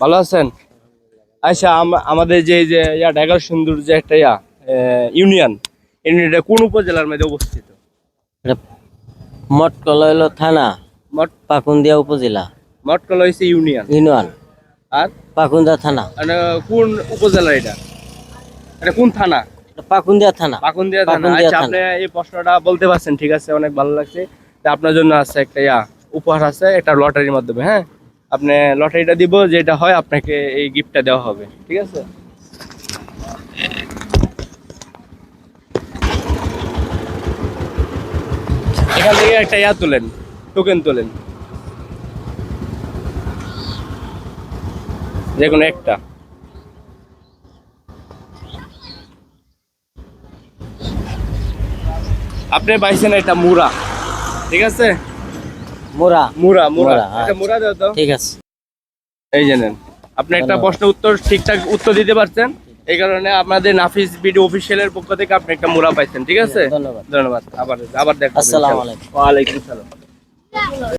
ভালো আছেন? আচ্ছা, আমাদের যে ঢাকার সুন্দর যে একটা ইউনিয়ন, ইউনিয়নটা কোন উপজেলার মধ্যে অবস্থিত? এটা মঠকলা হইলো থানা, মঠ পাকুন্দিয়া উপজেলা, মঠকলা হচ্ছে ইউনিয়ন। ইউনিয়ন, আর পাকুন্দিয়া থানা। মানে কোন উপজেলা এটা? এটা কোন থানা? এটা পাকুন্দিয়া থানা। পাকুন্দিয়া থানা। পাকুন্দিয়া আচ্ছা, আপনি থানা। এই প্রশ্নটা বলতে পারছেন, ঠিক আছে, অনেক ভালো লাগছে। তা আপনার জন্য আছে একটা উপহার আছে, একটা লটারির মাধ্যমে। হ্যাঁ, আপনি লটারিটা দিব, যেটা হয় আপনাকে এই গিফটটা দেওয়া হবে, ঠিক আছে? এখান থেকে একটা তুলেন, টোকেন তোলেন, যে কোনো একটা। আপনি পাইছেন একটা মুড়া, ঠিক আছে? মোরা। মুড়া মুড়া, মোরা, একটা আচ্ছা। মুড়া দাও তো। ঠিক আছে। এই জানেন, আপনি একটা ধন্যবাদ। প্রশ্ন উত্তর ঠিকঠাক উত্তর দিতে পারছেন, এই কারণে আমাদের নাফিস ভিডিও অফিসিয়ালের পক্ষ থেকে আপনি একটা মুড়া পাইছেন, ঠিক আছে? ধন্যবাদ। ধন্যবাদ। আবার আবার দেখা হবে, আসসালামু ইনশাআল্লাহ। আলাইকুম। ওয়ালাইকুম আসসালাম।